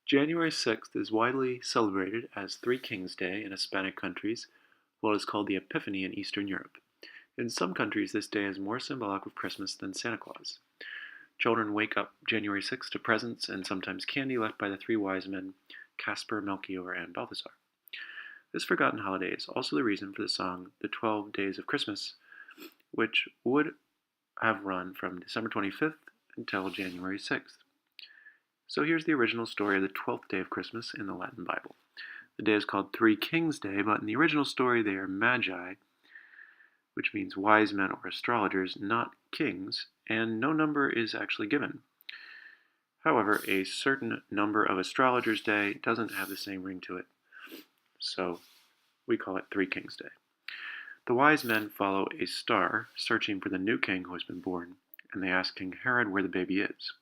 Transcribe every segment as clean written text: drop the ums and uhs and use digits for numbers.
January 6th is widely celebrated as Three Kings Day in Hispanic countries, while it is called the Epiphany in Eastern Europe. In some countries, this day is more symbolic of Christmas than Santa Claus. Children wake up January 6th to presents and sometimes candy left by the three wise men, Caspar, Melchior, and Balthasar. This forgotten holiday is also the reason for the song The 12 Days of Christmas, which would have run from December 25th until January 6th. So here's the original story of the 12th day of Christmas in the Latin Bible. The day is called Three Kings Day, but in the original story they are magi, which means wise men or astrologers, not kings, and no number is actually given. However, a certain number of astrologers' day doesn't have the same ring to it, so we call it Three Kings Day. The wise men follow a star, searching for the new king who has been born, and they ask King Herod where the baby is.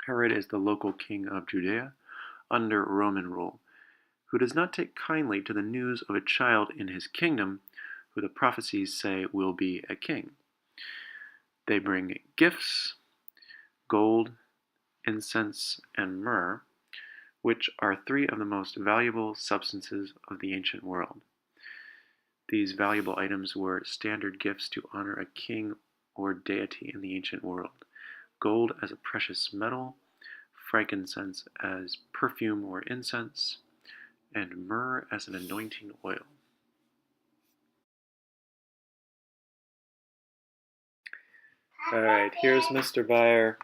Herod is the local king of Judea under Roman rule, who does not take kindly to the news of a child in his kingdom who the prophecies say will be a king. They bring gifts, gold, incense, and myrrh, which are three of the most valuable substances of the ancient world. These valuable items were standard gifts to honor a king or deity in the ancient world. Gold as a precious metal, frankincense as perfume or incense, and myrrh as an anointing oil. Alright, here's Mr. Beyer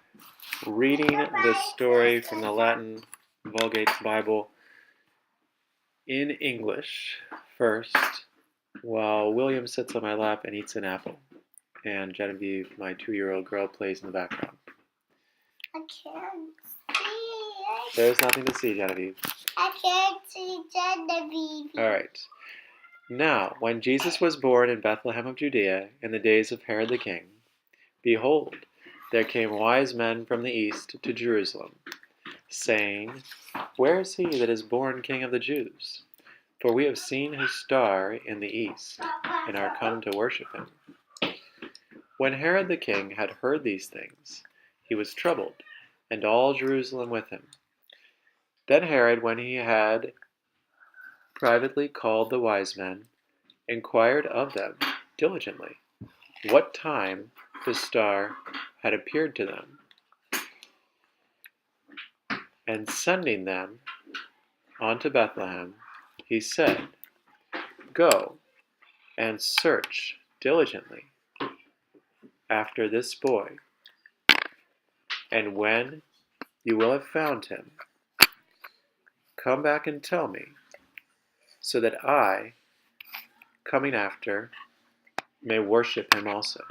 reading the story from the Latin Vulgate Bible in English first, while William sits on my lap and eats an apple, and Genevieve, my 2-year-old girl, plays in the background. I can't see. There's nothing to see, Genevieve. I can't see Genevieve. Alright. Now, when Jesus was born in Bethlehem of Judea in the days of Herod the king, behold, there came wise men from the east to Jerusalem, saying, Where is he that is born King of the Jews? For we have seen his star in the east, and are come to worship him. When Herod the king had heard these things, he was troubled, and all Jerusalem with him. Then Herod, when he had privately called the wise men, inquired of them diligently what time the star had appeared to them. And sending them unto Bethlehem, he said, Go and search diligently after this boy, and when you will have found him, come back and tell me, so that I, coming after, may worship him also.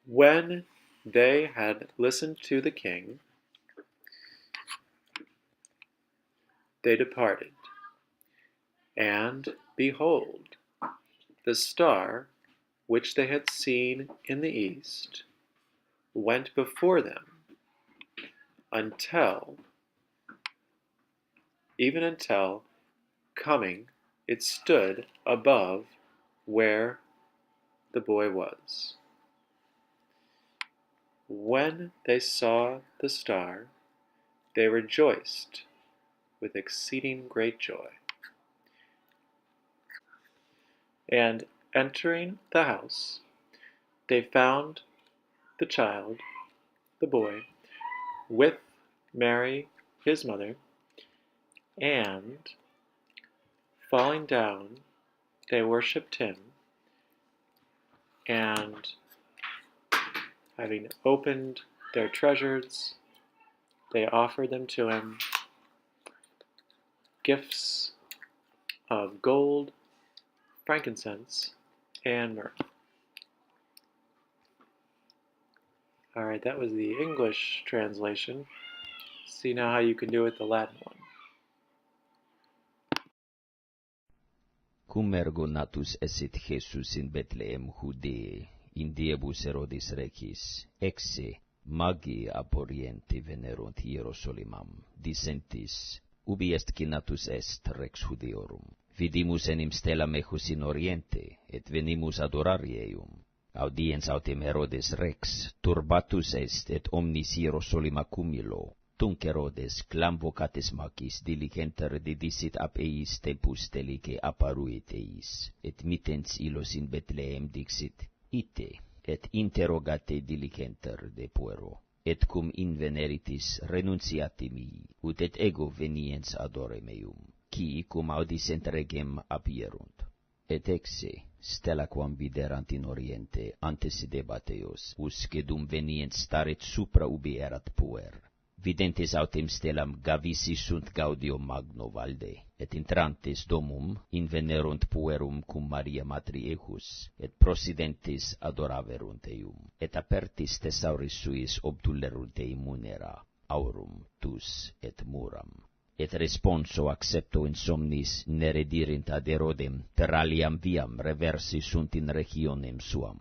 When they had listened to the king, they departed, and behold, the star which they had seen in the east went before them even until coming it stood above where the boy was. When they saw the star, they rejoiced with exceeding great joy. And entering the house, they found the child, the boy, with Mary, his mother, and falling down, they worshipped him, and having opened their treasures, they offered them to him, gifts of gold, frankincense, and myrrh. Alright, that was the English translation. See now how you can do it the Latin one. Cum ergo natus esit Jesus in Bethlehem Judae, in diebus Herodis recis, exe magi ab oriente venerunt Hierosolimam, dissentis, ubi est qui natus est rex Judeorum. Vidimus enim stella mejus in oriente, et venimus adorari eum. audiens autem Herodes Rex, turbatus est et omnis Hierosolima cumilo, tunc Herodes clam vocates macis diligenter didicit ab eis tempus delice apparuit eis, et mittens illos in Bethlehem dixit, ite, et interrogate diligenter de puero, et cum inveneritis renunciatimi, ut et ego veniens adore meum, qui cum audisent regem apierunt. Et exe, stella quam viderat in oriente antecedebat eos, usque dum veniens staret supra ubi erat puer. Videntes autem stellam gavisi sunt gaudio magno valde, et intrantes domum invenerunt puerum cum Maria matri ejus, et prosidentes adoraverunt eum, et apertis thesauris suis obtulerunt ei munera, aurum, tus et muram. Et responso accepto in somnis ne redirint ad Herodem, per aliam viam reversi sunt in regionem suam.